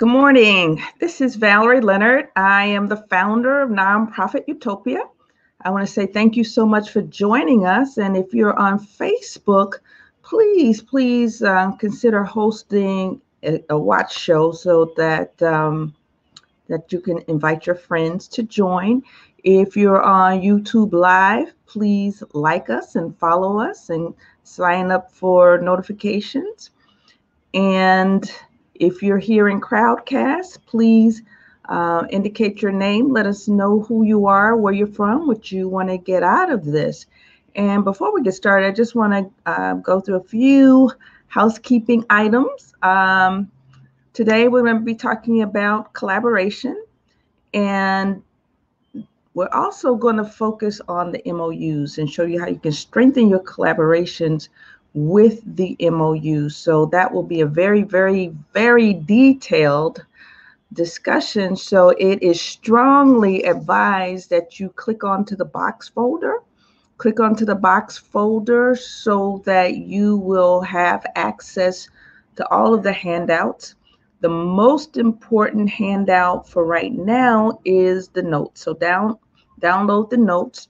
Good morning. This is Valerie Leonard. I am the founder of nonprofit Utopia. I want to say thank you so much for joining us. And if you're on Facebook, please consider hosting a watch show so that you can invite your friends to join. If you're on YouTube Live, please like us and follow us and sign up for notifications. And if you're here in Crowdcast, please indicate your name. Let us know who you are, where you're from, what you want to get out of this. And before we get started, I just want to go through a few housekeeping items. Today, we're going to be talking about collaboration, and we're also going to focus on the MOUs and show you how you can strengthen your collaborations with the MOUs. So that will be a very, very, very detailed discussion. So it is strongly advised that you click onto the box folder. Click onto the box folder so that you will have access to all of the handouts. The most important handout for right now is the notes. So download the notes.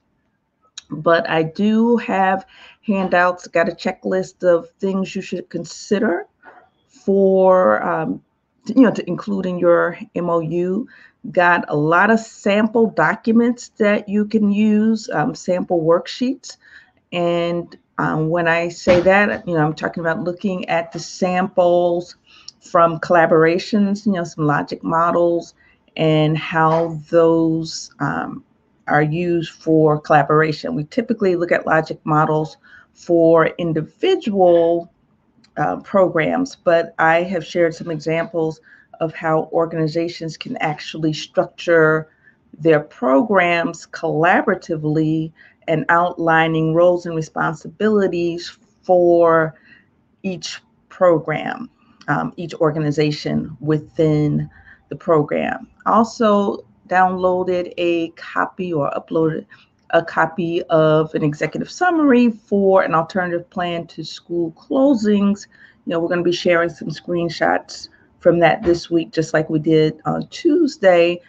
But I do have handouts, got a checklist of things you should consider for, to include in your MOU. Got a lot of sample documents that you can use, sample worksheets. And when I say that, I'm talking about looking at the samples from collaborations, some logic models and how those are used for collaboration. We typically look at logic models for individual programs, but I have shared some examples of how organizations can actually structure their programs collaboratively and outlining roles and responsibilities for each program, each organization within the program. Also downloaded a copy or uploaded a copy of an executive summary for an alternative plan to school closings. We're going to be sharing some screenshots from that this week, just like we did on Tuesday.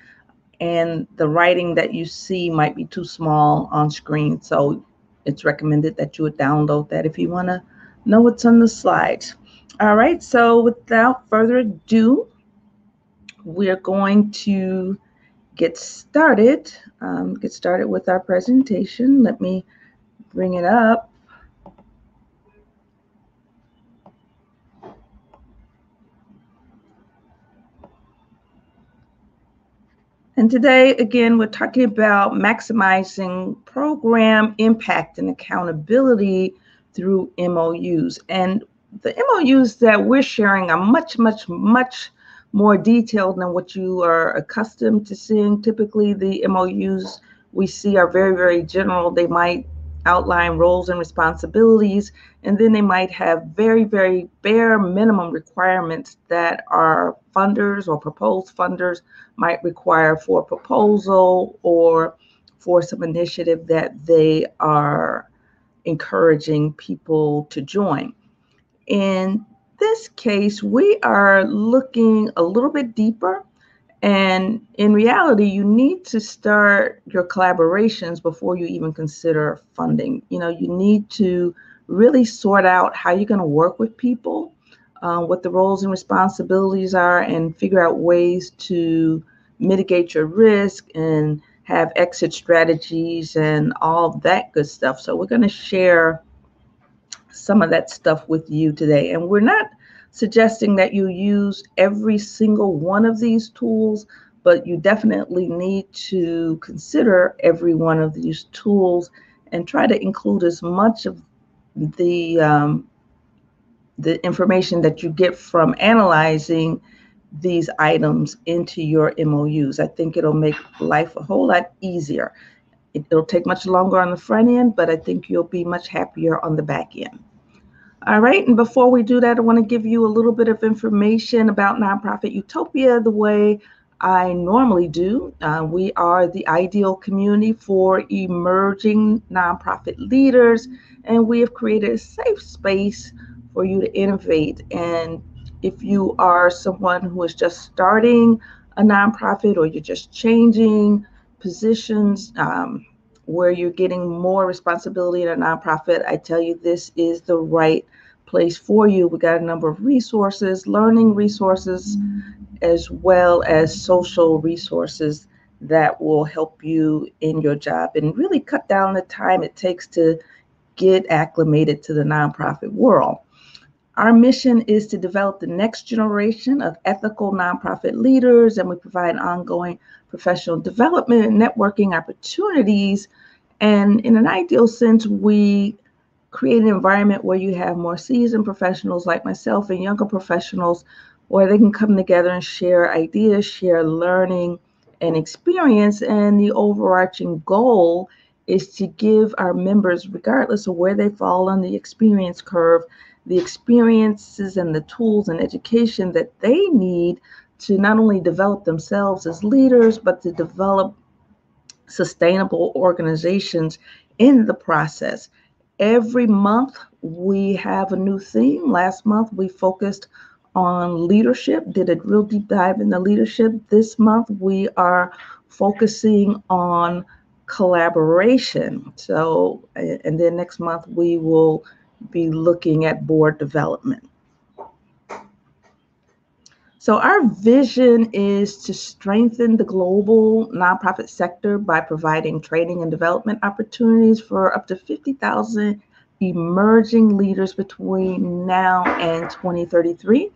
And the writing that you see might be too small on screen. So it's recommended that you would download that if you want to know what's on the slides. All right. So without further ado, we're going to get started with our presentation. Let me bring it up. And today, again, we're talking about maximizing program impact and accountability through MOUs. And the MOUs that we're sharing are much, much, much more detailed than what you are accustomed to seeing. Typically, the MOUs we see are very, very general. They might outline roles and responsibilities, and then they might have very, very bare minimum requirements that our funders or proposed funders might require for a proposal or for some initiative that they are encouraging people to join. In this case, we are looking a little bit deeper. And in reality, you need to start your collaborations before you even consider funding. You need to really sort out how you're going to work with people, what the roles and responsibilities are, and figure out ways to mitigate your risk and have exit strategies and all that good stuff. So we're going to share some of that stuff with you today. And we're not suggesting that you use every single one of these tools, but you definitely need to consider every one of these tools and try to include as much of the information that you get from analyzing these items into your MOUs. I think it'll make life a whole lot easier. It'll take much longer on the front end, but I think you'll be much happier on the back end. All right, and before we do that, I want to give you a little bit of information about Nonprofit Utopia the way I normally do. We are the ideal community for emerging nonprofit leaders, and we have created a safe space for you to innovate and if you are someone who is just starting a nonprofit, or you're just changing positions, where you're getting more responsibility in a nonprofit, I tell you, this is the right place for you. We got a number of resources, learning resources, as well as social resources that will help you in your job and really cut down the time it takes to get acclimated to the nonprofit world. Our mission is to develop the next generation of ethical nonprofit leaders, and we provide ongoing professional development and networking opportunities. And in an ideal sense, we create an environment where you have more seasoned professionals like myself and younger professionals, where they can come together and share ideas, share learning and experience. And the overarching goal is to give our members, regardless of where they fall on the experience curve, the experiences and the tools and education that they need to not only develop themselves as leaders, but to develop sustainable organizations in the process. Every month we have a new theme. Last month we focused on leadership, did a real deep dive into leadership. This month we are focusing on collaboration. So, and then next month we will be looking at board development. So our vision is to strengthen the global nonprofit sector by providing training and development opportunities for up to 50,000 emerging leaders between now and 2033.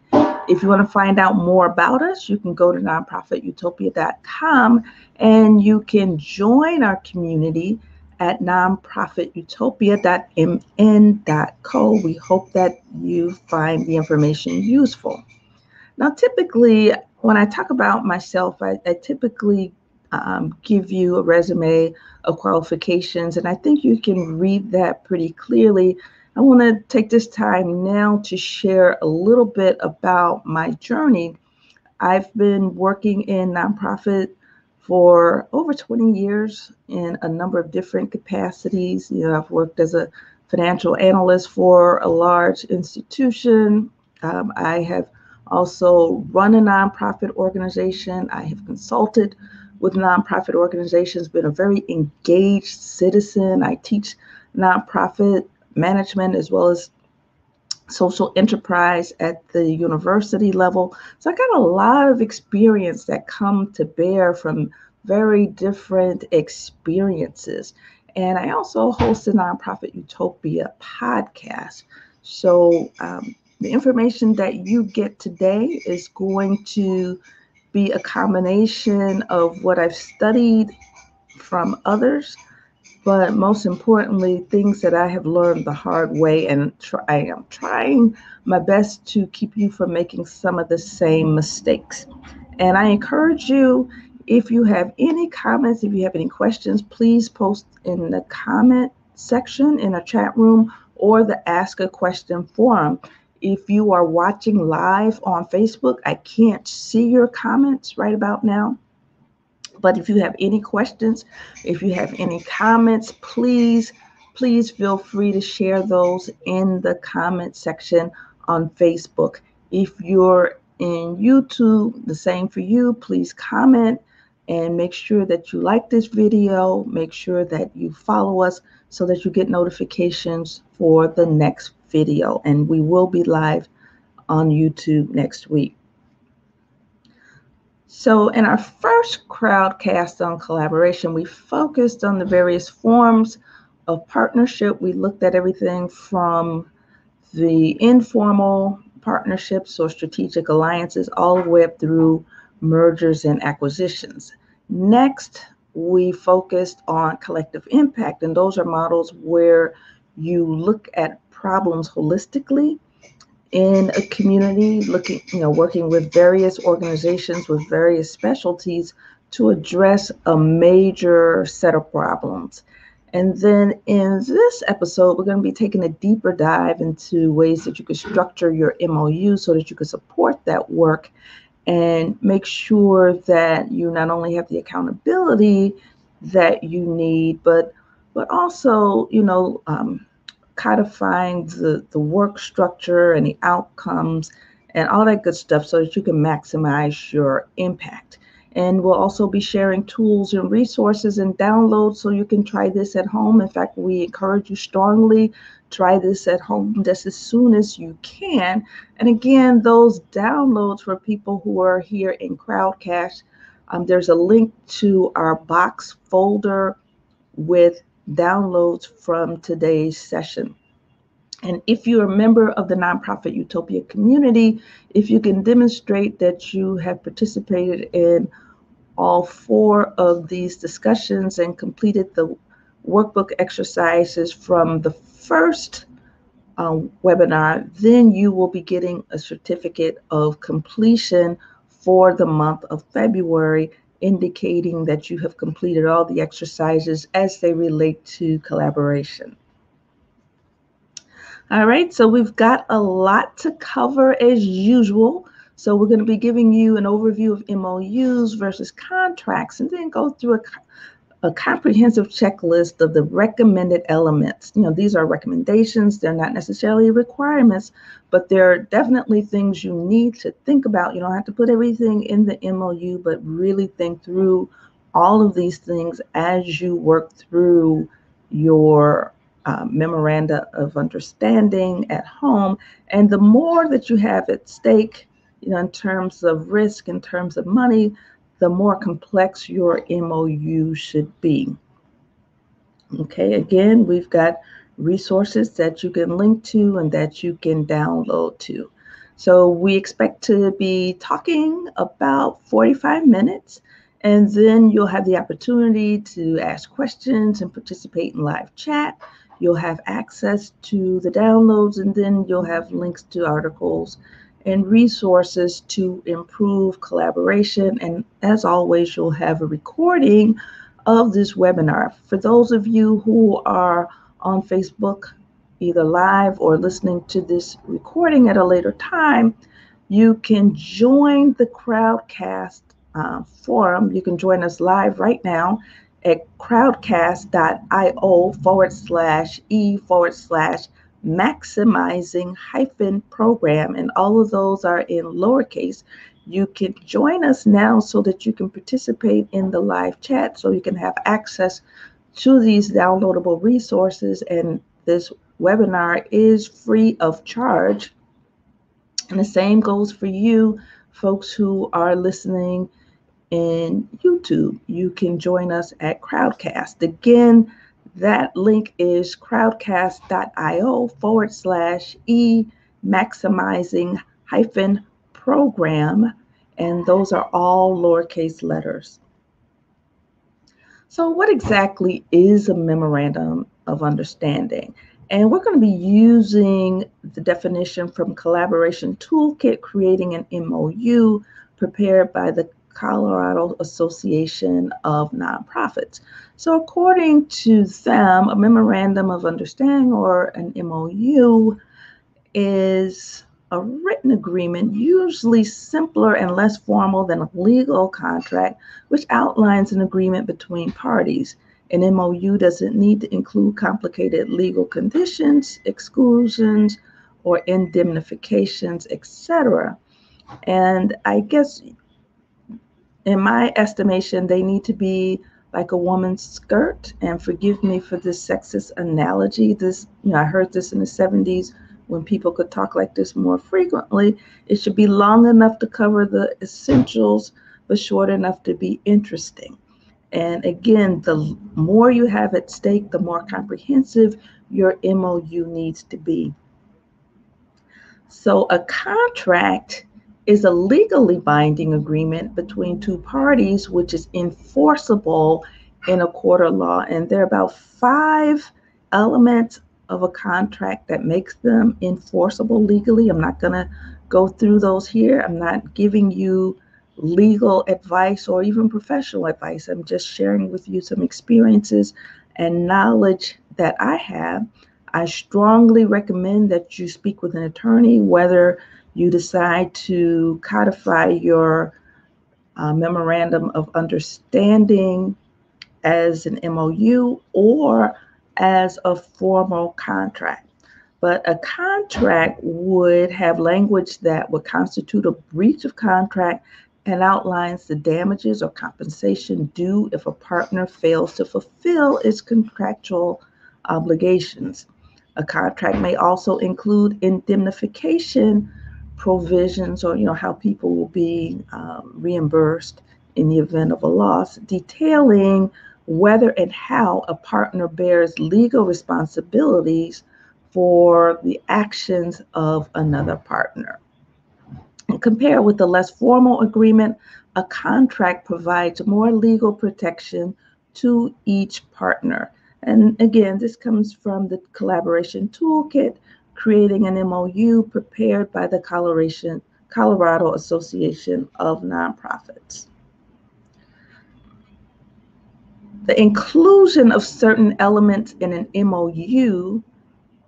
If you want to find out more about us, you can go to nonprofitutopia.com, and you can join our community at nonprofitutopia.mn.co. We hope that you find the information useful. Now, typically, when I talk about myself, I typically give you a resume of qualifications, and I think you can read that pretty clearly. I want to take this time now to share a little bit about my journey. I've been working in nonprofit for over 20 years in a number of different capacities. I've worked as a financial analyst for a large institution. I have also run a nonprofit organization. I have consulted with nonprofit organizations, been a very engaged citizen. I teach nonprofit management as well as social enterprise at the university level. So I got a lot of experience that come to bear from very different experiences. And I also host a Nonprofit Utopia podcast. So the information that you get today is going to be a combination of what I've studied from others, but most importantly, things that I have learned the hard way, and I am trying my best to keep you from making some of the same mistakes. And I encourage you, if you have any comments, if you have any questions, please post in the comment section in a chat room or the Ask a Question forum. If you are watching live on Facebook, I can't see your comments right about now. But if you have any questions, if you have any comments, please feel free to share those in the comment section on Facebook. If you're in YouTube, the same for you. Please comment and make sure that you like this video. Make sure that you follow us so that you get notifications for the next video. And we will be live on YouTube next week. So in our first crowdcast on collaboration, we focused on the various forms of partnership. We looked at everything from the informal partnerships or strategic alliances all the way up through mergers and acquisitions. Next, we focused on collective impact, and those are models where you look at problems holistically in a community, working with various organizations with various specialties to address a major set of problems. And then in this episode, we're going to be taking a deeper dive into ways that you can structure your MOU so that you can support that work and make sure that you not only have the accountability that you need, but also, codifying the work structure and the outcomes and all that good stuff so that you can maximize your impact. And we'll also be sharing tools and resources and downloads so you can try this at home. In fact, we encourage you strongly, try this at home just as soon as you can. And again, those downloads for people who are here in Crowdcast, there's a link to our box folder with downloads from today's session. And if you're a member of the Nonprofit Utopia community, if you can demonstrate that you have participated in all 4 of these discussions and completed the workbook exercises from the first webinar, then you will be getting a certificate of completion for the month of February, indicating that you have completed all the exercises as they relate to collaboration. All right, so we've got a lot to cover as usual. So we're going to be giving you an overview of MOUs versus contracts, and then go through a comprehensive checklist of the recommended elements. These are recommendations. They're not necessarily requirements, but they're definitely things you need to think about. You don't have to put everything in the MOU, but really think through all of these things as you work through your memoranda of understanding at home. And the more that you have at stake, in terms of risk, in terms of money, the more complex your MOU should be. Okay, again, we've got resources that you can link to and that you can download to. So we expect to be talking about 45 minutes, and then you'll have the opportunity to ask questions and participate in live chat. You'll have access to the downloads, and then you'll have links to articles and resources to improve collaboration. And as always, you'll have a recording of this webinar. For those of you who are on Facebook, either live or listening to this recording at a later time, you can join the Crowdcast forum. You can join us live right now at crowdcast.io/e/maximizing-program, and all of those are in lowercase. You can join us now so that you can participate in the live chat, so you can have access to these downloadable resources. And this webinar is free of charge. And the same goes for you folks who are listening in YouTube. You can join us at Crowdcast. Again, that link is crowdcast.io/e/maximizing-program, and those are all lowercase letters. So what exactly is a memorandum of understanding? And we're going to be using the definition from Collaboration Toolkit, creating an MOU prepared by the Colorado Association of Nonprofits. So according to them, a memorandum of understanding, or an MOU, is a written agreement, usually simpler and less formal than a legal contract, which outlines an agreement between parties. An MOU doesn't need to include complicated legal conditions, exclusions, or indemnifications, etc. And I guess, in my estimation, they need to be like a woman's skirt. And forgive me for this sexist analogy. I heard this in the 70s when people could talk like this more frequently. It should be long enough to cover the essentials, but short enough to be interesting. And again, the more you have at stake, the more comprehensive your MOU needs to be. So a contract is a legally binding agreement between two parties, which is enforceable in a court of law. And there are about 5 elements of a contract that makes them enforceable legally. I'm not going to go through those here. I'm not giving you legal advice or even professional advice. I'm just sharing with you some experiences and knowledge that I have. I strongly recommend that you speak with an attorney, whether you decide to codify your memorandum of understanding as an MOU or as a formal contract. But a contract would have language that would constitute a breach of contract and outlines the damages or compensation due if a partner fails to fulfill its contractual obligations. A contract may also include indemnification provisions, or how people will be reimbursed in the event of a loss, detailing whether and how a partner bears legal responsibilities for the actions of another partner. And compared with the less formal agreement, a contract provides more legal protection to each partner. And again, this comes from the Collaboration Toolkit, creating an MOU prepared by the Colorado Association of Nonprofits. The inclusion of certain elements in an MOU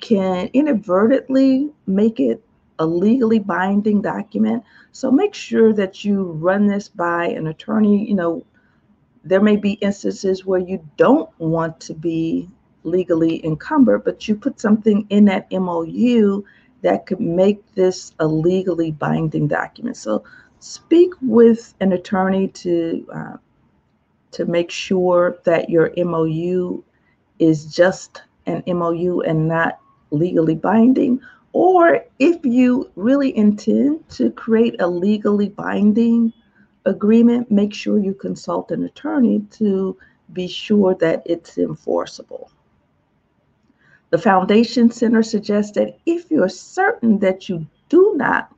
can inadvertently make it a legally binding document. So make sure that you run this by an attorney. There may be instances where you don't want to be legally encumbered, but you put something in that MOU that could make this a legally binding document. So speak with an attorney to make sure that your MOU is just an MOU and not legally binding. Or if you really intend to create a legally binding agreement, make sure you consult an attorney to be sure that it's enforceable. The Foundation Center suggests that if you're certain that you do not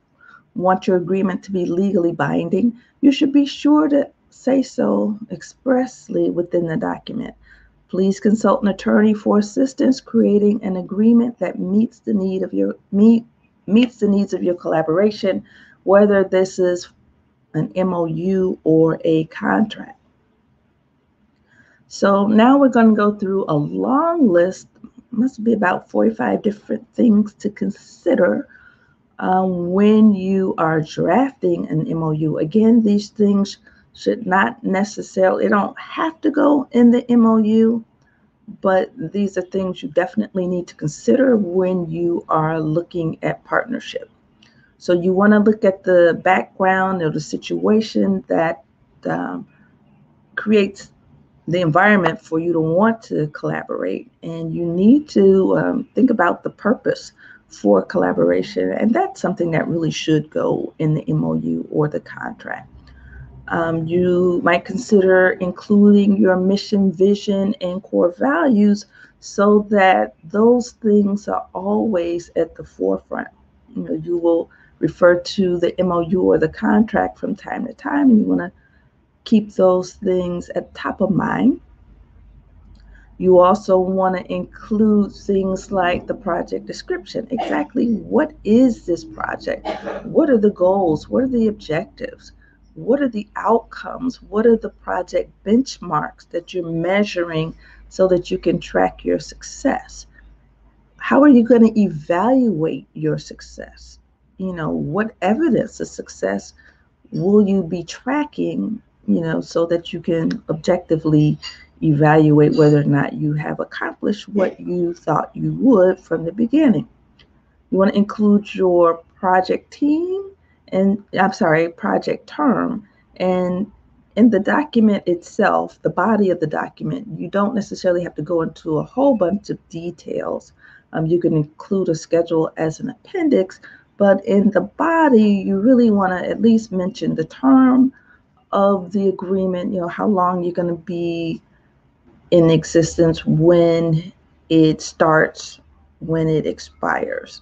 want your agreement to be legally binding, you should be sure to say so expressly within the document. Please consult an attorney for assistance creating an agreement that meets the needs of your collaboration, whether this is an MOU or a contract. So now we're going to go through a long list, must be about 45 different things to consider when you are drafting an MOU. Again, these things should not necessarily, don't have to go in the MOU, but these are things you definitely need to consider when you are looking at partnership. So you want to look at the background or the situation that creates the environment for you to want to collaborate, and you need to think about the purpose for collaboration, and that's something that really should go in the MOU or the contract. You might consider including your mission, vision, and core values so that those things are always at the forefront. You will refer to the MOU or the contract from time to time, and you want to keep those things at top of mind. You also want to include things like the project description. Exactly what is this project? What are the goals? What are the objectives? What are the outcomes? What are the project benchmarks that you're measuring so that you can track your success? How are you going to evaluate your success? What evidence of success will you be tracking, so that you can objectively evaluate whether or not you have accomplished what you thought you would from the beginning. You want to include your project team project term. And in the document itself, the body of the document, you don't necessarily have to go into a whole bunch of details. You can include a schedule as an appendix, but in the body, you really want to at least mention the term of the agreement, how long you're going to be in existence, when it starts, when it expires.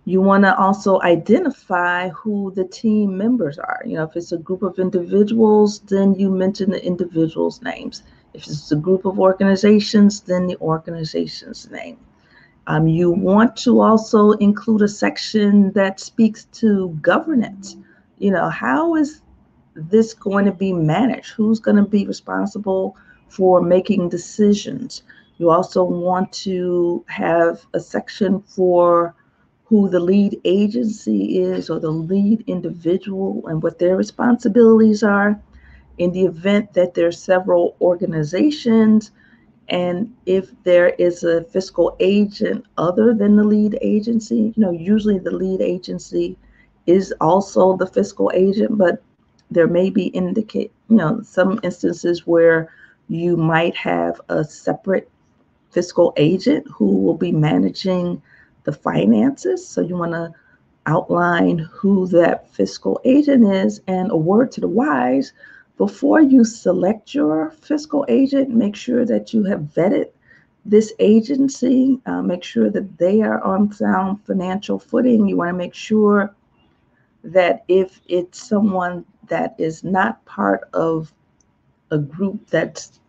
You want to also identify who the team members are. If it's a group of individuals, then you mention the individuals' names. If it's a group of organizations, then the organization's name. You want to also include a section that speaks to governance. How is this going to be managed? Who's going to be responsible for making decisions? You also want to have a section for who the lead agency is or the lead individual and what their responsibilities are. In the event that there are several organizations And if there is a fiscal agent other than the lead agency, usually the lead agency is also the fiscal agent, but there may be some instances where you might have a separate fiscal agent who will be managing the finances. So you want to outline who that fiscal agent is. And a word to the wise, before you select your fiscal agent, make sure that you have vetted this agency, make sure that they are on sound financial footing. You want to make sure that if it's someone that is not part of a group that's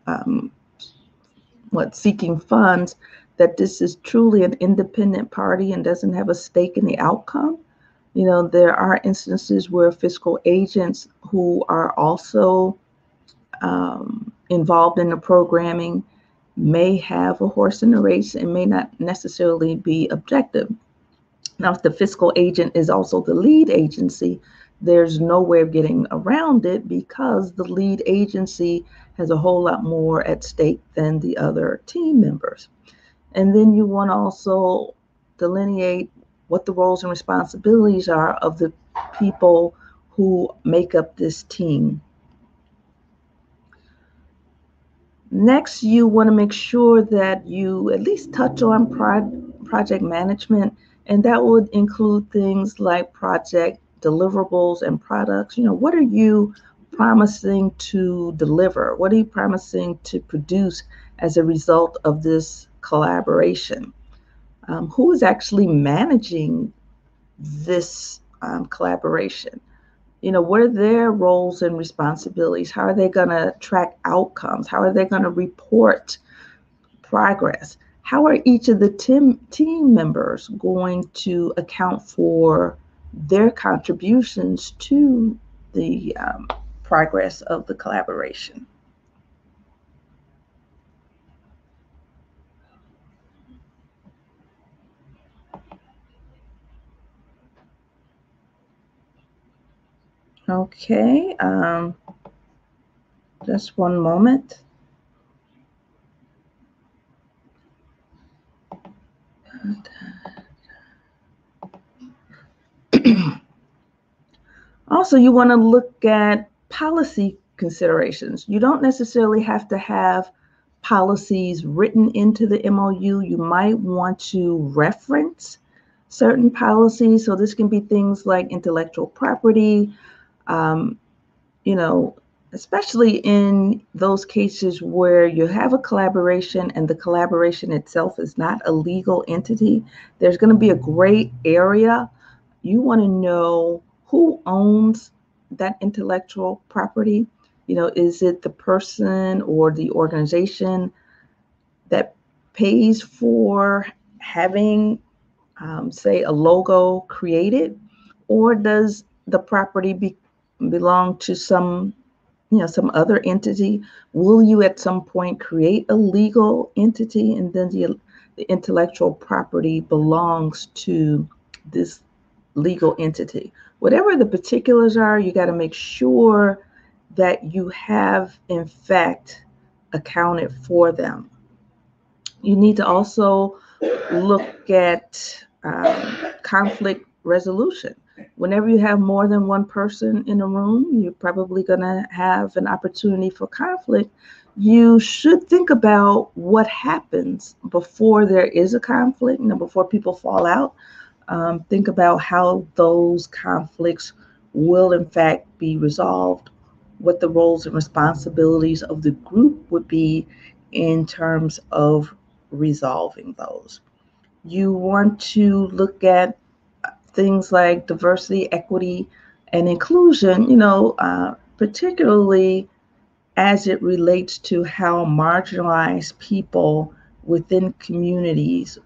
seeking funds, that this is truly an independent party and doesn't have a stake in the outcome. There are instances where fiscal agents who are also involved in the programming may have a horse in the race and may not necessarily be objective. Now, if the fiscal agent is also the lead agency, there's no way of getting around it because the lead agency has a whole lot more at stake than the other team members. And then you want to also delineate what the roles and responsibilities are of the people who make up this team. Next, you want to make sure that you at least touch on project management, and that would include things like project deliverables and products. What are you promising to deliver? What are you promising to produce as a result of this collaboration? Who is actually managing this collaboration? What are their roles and responsibilities? How are they going to track outcomes? How are they going to report progress? How are each of the team members going to account for their contributions to the progress of the collaboration? Okay, just one moment. Also, you want to look at policy considerations. You don't necessarily have to have policies written into the MOU. You might want to reference certain policies. So this can be things like intellectual property, um, especially in those cases where you have a collaboration and the collaboration itself is not a legal entity. There's going to be a gray area. You want to know who owns that intellectual property. Is it the person or the organization that pays for having, say, a logo created, or does the property belong to some other entity? Will you at some point create a legal entity, and then the intellectual property belongs to this legal entity? Whatever the particulars are, you got to make sure that you have, in fact, accounted for them. You need to also look at conflict resolution. Whenever you have more than one person in a room, you're probably going to have an opportunity for conflict. You should think about what happens before there is a conflict, before people fall out. Think about how those conflicts will in fact be resolved, what the roles and responsibilities of the group would be in terms of resolving those. You want to look at things like diversity, equity, and inclusion, particularly as it relates to how marginalized people within communities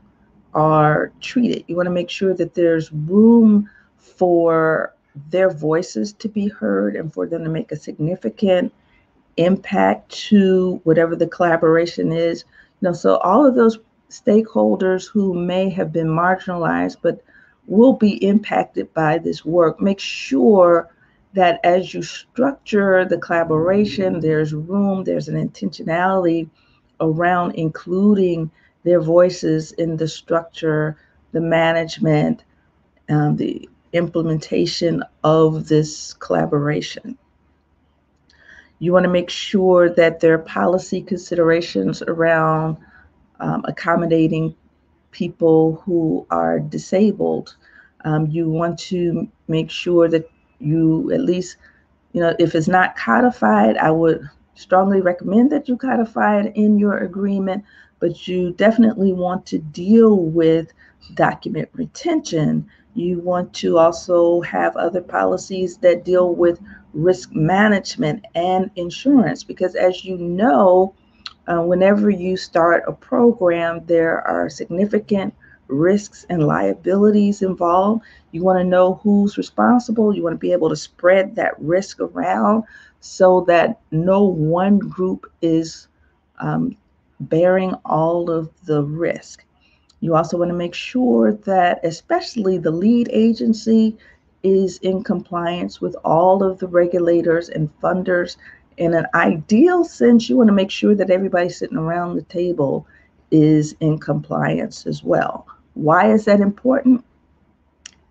are treated. You want to make sure that there's room for their voices to be heard and for them to make a significant impact to whatever the collaboration is. So all of those stakeholders who may have been marginalized but will be impacted by this work, make sure that as you structure the collaboration, there's room, there's an intentionality around including their voices in the structure, the management, the implementation of this collaboration. You want to make sure that there are policy considerations around accommodating people who are disabled. You want to make sure that you at least, if it's not codified, I would strongly recommend that you codify it in your agreement, but you definitely want to deal with document retention. You want to also have other policies that deal with risk management and insurance, because as you know, whenever you start a program, there are significant risks and liabilities involved. You want to know who's responsible. You want to be able to spread that risk around so that no one group is bearing all of the risk. You also want to make sure that especially the lead agency is in compliance with all of the regulators and funders. In an ideal sense, you want to make sure that everybody sitting around the table is in compliance as well. Why is that important?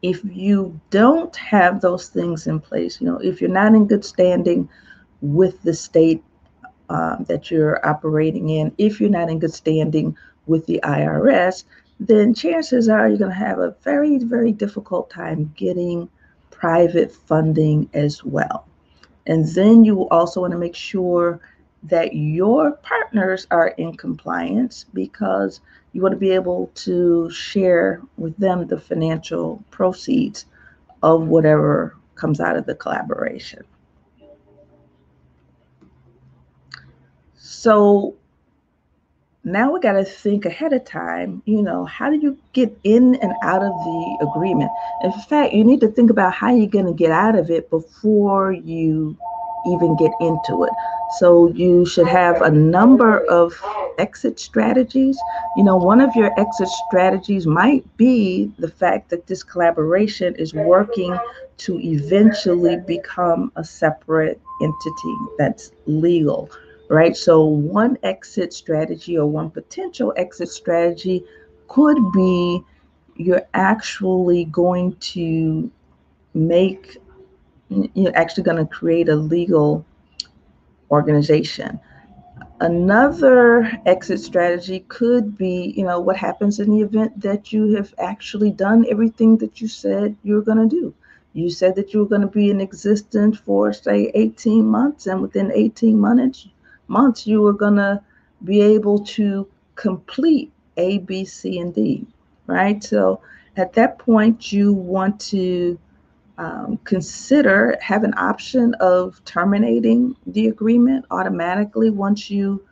If you don't have those things in place, if you're not in good standing with the state that you're operating in, if you're not in good standing with the IRS, then chances are you're going to have a very, very difficult time getting private funding as well. And then you also want to make sure that your partners are in compliance, because you want to be able to share with them the financial proceeds of whatever comes out of the collaboration. So now we got to think ahead of time, how do you get in and out of the agreement? In fact, you need to think about how you're going to get out of it before you even get into it. So you should have a number of exit strategies. One of your exit strategies might be the fact that this collaboration is working to eventually become a separate entity that's legal. Right? So one exit strategy, or one potential exit strategy, could be you're actually going to you're actually going to create a legal organization. Another exit strategy could be, what happens in the event that you have actually done everything that you said you were going to do. You said that you were going to be in existence for, say, 18 months, and within 18 months you were going to be able to complete A, B, C, and D, right? So at that point, you want to have an option of terminating the agreement automatically once you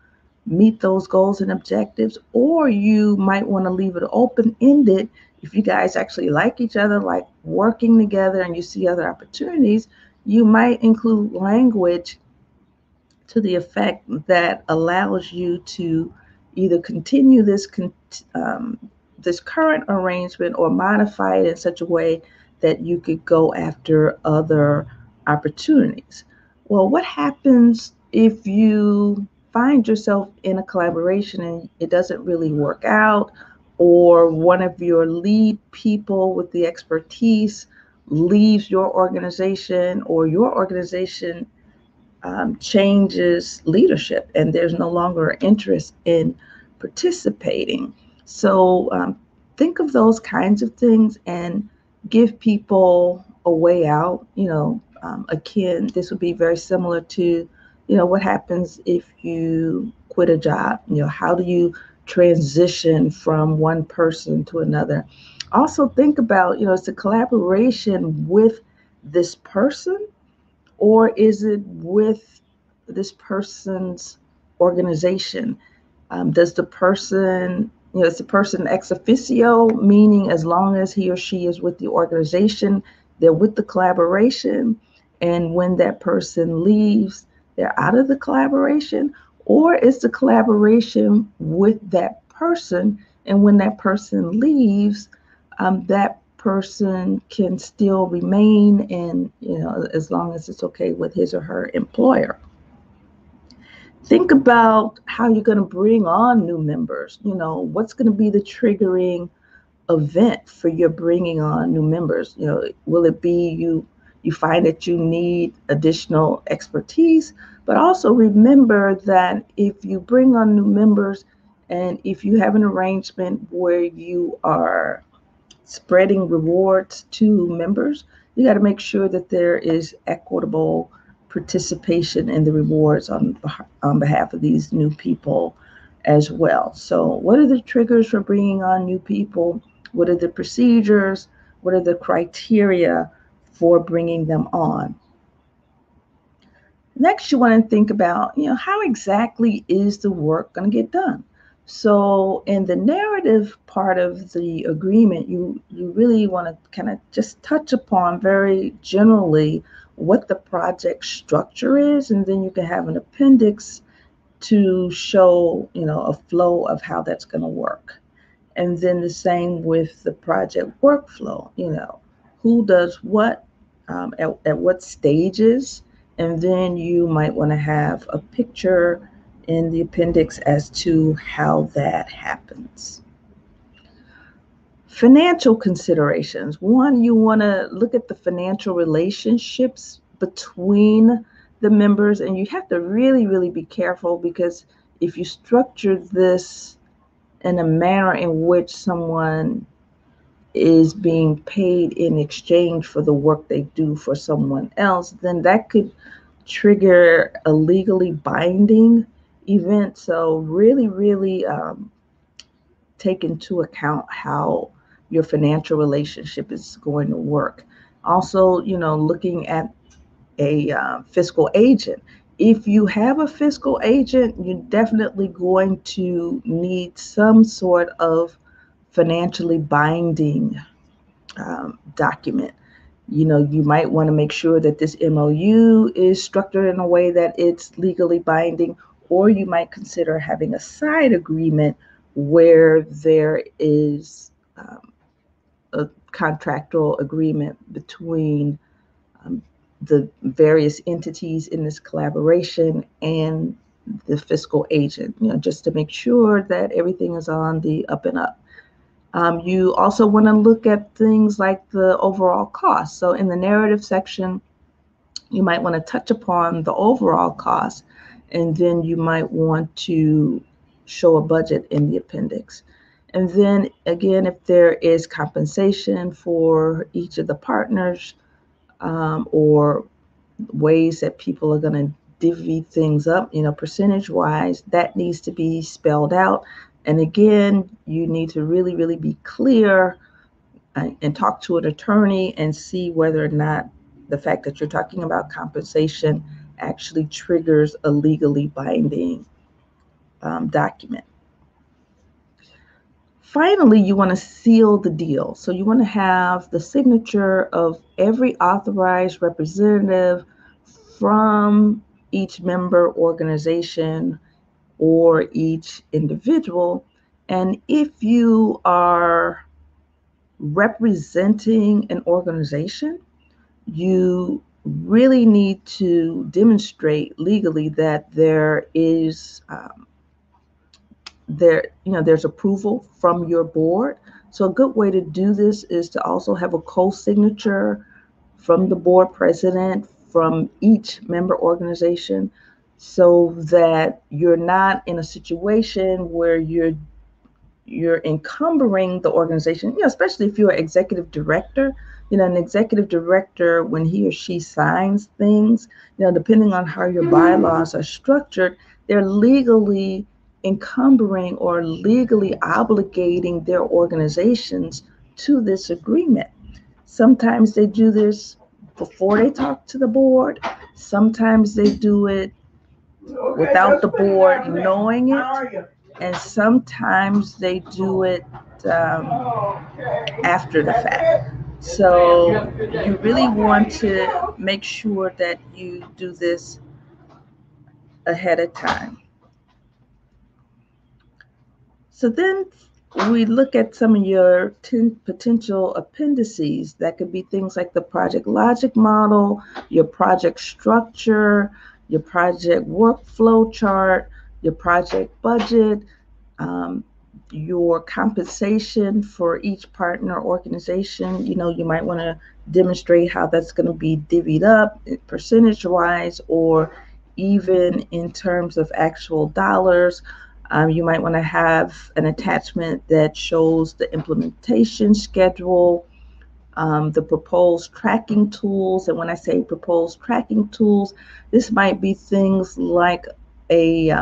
meet those goals and objectives, or you might want to leave it open-ended. If you guys actually like each other, like working together, and you see other opportunities, you might include language to the effect that allows you to either continue this current arrangement, or modify it in such a way that you could go after other opportunities. Well, what happens if you find yourself in a collaboration and it doesn't really work out, or one of your lead people with the expertise leaves your organization, or your organization changes leadership and there's no longer interest in participating? So think of those kinds of things and give people a way out. Again, this would be very similar to, what happens if you quit a job? How do you transition from one person to another? Also think about, it's a collaboration with this person, or is it with this person's organization? Does the person, is the person ex officio, meaning as long as he or she is with the organization, they're with the collaboration, and when that person leaves, they're out of the collaboration? Or is the collaboration with that person, and when that person leaves, that person can still remain, and as long as it's okay with his or her employer? Think about how you're going to bring on new members. What's going to be the triggering event for your bringing on new members? Will it be you find that you need additional expertise? But also remember that if you bring on new members and if you have an arrangement where you are spreading rewards to members, you got to make sure that there is equitable participation in the rewards on behalf of these new people as well. So, what are the triggers for bringing on new people? What are the procedures? What are the criteria for bringing them on? Next, you want to think about, how exactly is the work going to get done? So in the narrative part of the agreement, you really want to kind of just touch upon very generally what the project structure is, and then you can have an appendix to show, a flow of how that's going to work. And then the same with the project workflow, who does what, at what stages. And then you might want to have a picture in the appendix as to how that happens. Financial considerations. One, you want to look at the financial relationships between the members, and you have to really, really be careful, because if you structure this in a manner in which someone is being paid in exchange for the work they do for someone else, then that could trigger a legally binding event. So really, really take into account how your financial relationship is going to work. Also, looking at a fiscal agent. If you have a fiscal agent, you're definitely going to need some sort of financially binding document. You might want to make sure that this MOU is structured in a way that it's legally binding, or you might consider having a side agreement where there is a contractual agreement between the various entities in this collaboration and the fiscal agent, just to make sure that everything is on the up and up. You also want to look at things like the overall cost. So in the narrative section, you might want to touch upon the overall cost, and then you might want to show a budget in the appendix. And then again, if there is compensation for each of the partners, or ways that people are going to divvy things up, percentage wise, that needs to be spelled out. And again, you need to really, really be clear and talk to an attorney and see whether or not the fact that you're talking about compensation actually triggers a legally binding document. Finally, you want to seal the deal. So you want to have the signature of every authorized representative from each member organization or each individual. And if you are representing an organization, you really need to demonstrate legally that there's approval from your board. So a good way to do this is to also have a co-signature from the board president from each member organization, so that you're not in a situation where you're encumbering the organization, especially if you're an executive director. An executive director, when he or she signs things, depending on how your bylaws are structured, they're legally encumbering or legally obligating their organizations to this agreement. Sometimes they do this before they talk to the board. Sometimes they do it without the board knowing it. And sometimes they do it after the fact. So you really want to make sure that you do this ahead of time. So then we look at some of your 10 potential appendices. That could be things like the project logic model, your project structure, your project workflow chart, your project budget, um, your compensation for each partner organization. You might want to demonstrate how that's going to be divvied up percentage wise, or even in terms of actual dollars. You might want to have an attachment that shows the implementation schedule, the proposed tracking tools. And when I say proposed tracking tools, this might be things like a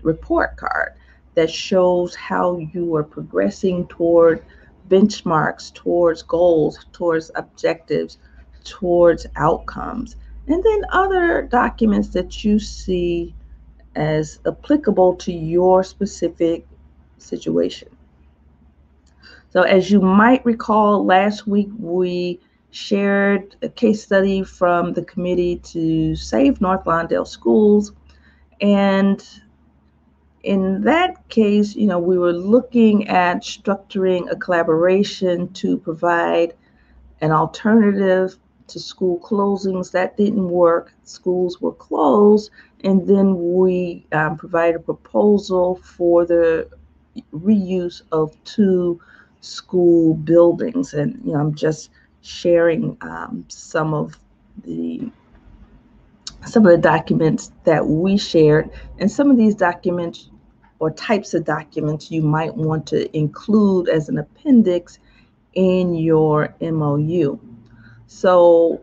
report card that shows how you are progressing toward benchmarks, towards goals, towards objectives, towards outcomes. And then other documents that you see as applicable to your specific situation. So, as you might recall, last week we shared a case study from the committee to save North Lawndale schools. And in that case, we were looking at structuring a collaboration to provide an alternative to school closings. That didn't work. Schools were closed. And then we provided a proposal for the reuse of two school buildings. And I'm just sharing the some of the documents that we shared, and some of these documents or types of documents you might want to include as an appendix in your MOU. So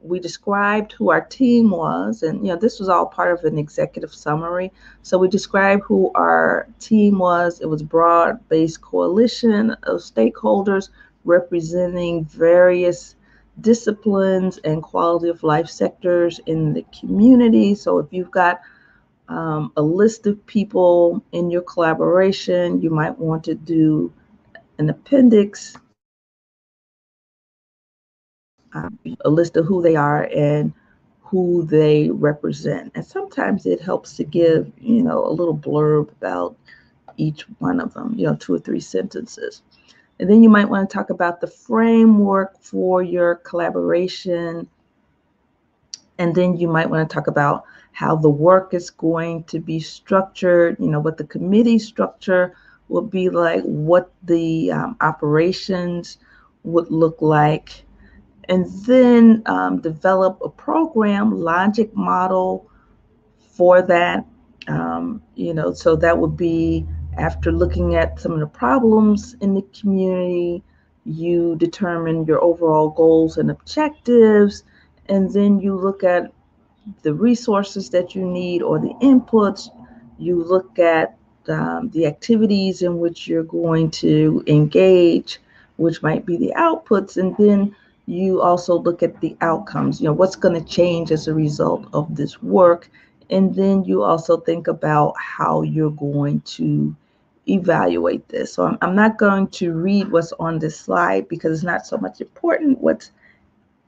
we described who our team was, and this was all part of an executive summary. So we described who our team was. It was a broad-based coalition of stakeholders representing various disciplines and quality of life sectors in the community. So if you've got a list of people in your collaboration, you might want to do an appendix, a list of who they are and who they represent. And sometimes it helps to give, a little blurb about each one of them, 2 or 3 sentences. And then you might want to talk about the framework for your collaboration. And then you might want to talk about how the work is going to be structured, what the committee structure will be like, what the operations would look like, and then develop a program logic model for that. So that would be after looking at some of the problems in the community, you determine your overall goals and objectives, and then you look at the resources that you need or the inputs. You look at the activities in which you're going to engage, which might be the outputs, and then you also look at the outcomes, what's going to change as a result of this work. And then you also think about how you're going to evaluate this. So I'm not going to read what's on this slide because it's not so much important what's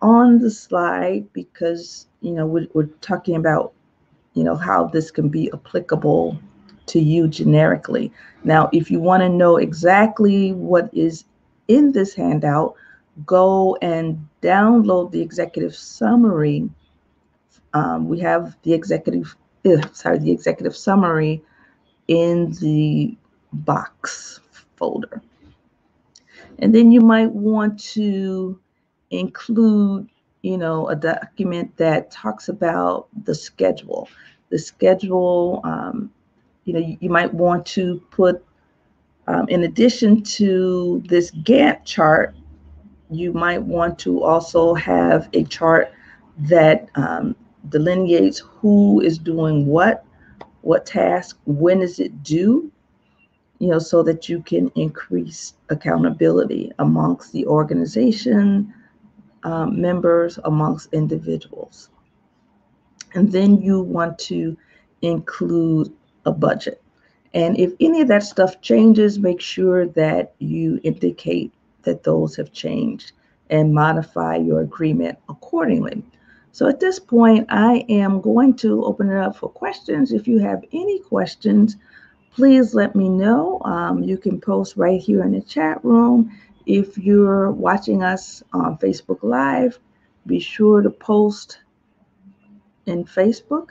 on the slide, because we're talking about how this can be applicable to you generically. Now, if you want to know exactly what is in this handout, go and download the executive summary. We have the executive summary in the box folder. And then you might want to include, a document that talks about the schedule. The schedule, you might want to put, in addition to this Gantt chart, you might want to also have a chart that delineates who is doing what task, when is it due, so that you can increase accountability amongst the organization members, amongst individuals. And then you want to include a budget. And if any of that stuff changes, make sure that you indicate that those have changed and modify your agreement accordingly. So at this point, I am going to open it up for questions. If you have any questions, please let me know. You can post right here in the chat room. If you're watching us on Facebook Live, be sure to post in Facebook.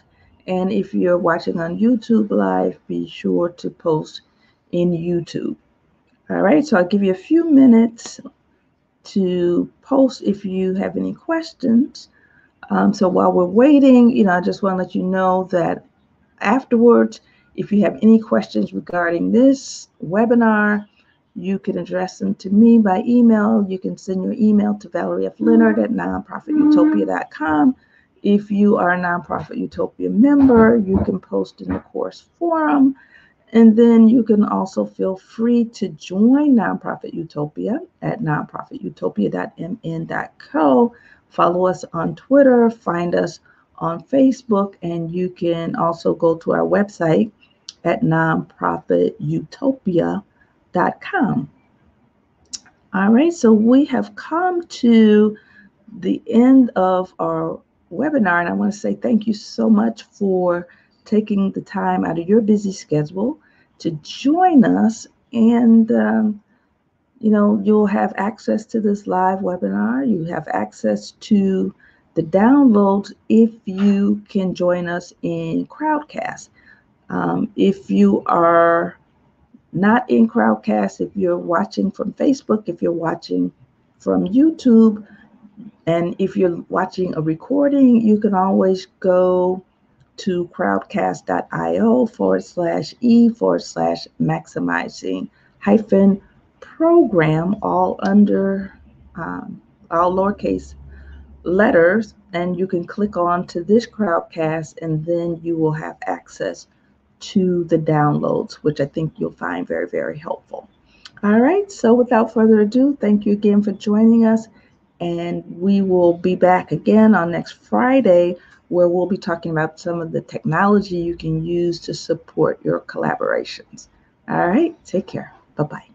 And if you're watching on YouTube Live, be sure to post in YouTube. All right, so I'll give you a few minutes to post if you have any questions. So while we're waiting, I just want to let you know that afterwards, if you have any questions regarding this webinar, you can address them to me by email. You can send your email to ValerieFLeonard@nonprofitutopia.com. If you are a Nonprofit Utopia member, you can post in the course forum. And then you can also feel free to join Nonprofit Utopia at nonprofitutopia.mn.co. Follow us on Twitter, find us on Facebook, and you can also go to our website at nonprofitutopia.com. All right, so we have come to the end of our webinar, and I want to say thank you so much for taking the time out of your busy schedule to join us. And you'll have access to this live webinar. You have access to the downloads if you can join us in Crowdcast. If you are not in Crowdcast, if you're watching from Facebook, if you're watching from YouTube, and if you're watching a recording, you can always go to crowdcast.io/e/maximizing-program, all under all lowercase letters, and you can click on to this Crowdcast, and then you will have access to the downloads, which I think you'll find very, very helpful. All right, so without further ado, thank you again for joining us. And we will be back again on next Friday, where we'll be talking about some of the technology you can use to support your collaborations. All right, take care. Bye-bye.